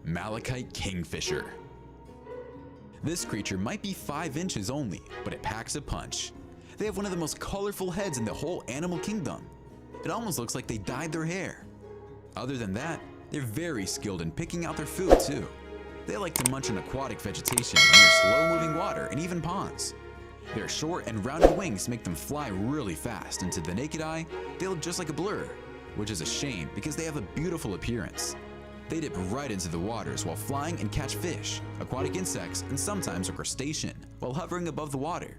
Malachite kingfisher. This creature might be 5 inches only, but it packs a punch. They have one of the most colorful heads in the whole animal kingdom. It almost looks like they dyed their hair. Other than that, they're very skilled in picking out their food too. They like to munch on aquatic vegetation near slow-moving water and even ponds. Their short and rounded wings make them fly really fast, and to the naked eye, they look just like a blur, which is a shame because they have a beautiful appearance. They dip right into the waters while flying and catch fish, aquatic insects, and sometimes a crustacean while hovering above the water.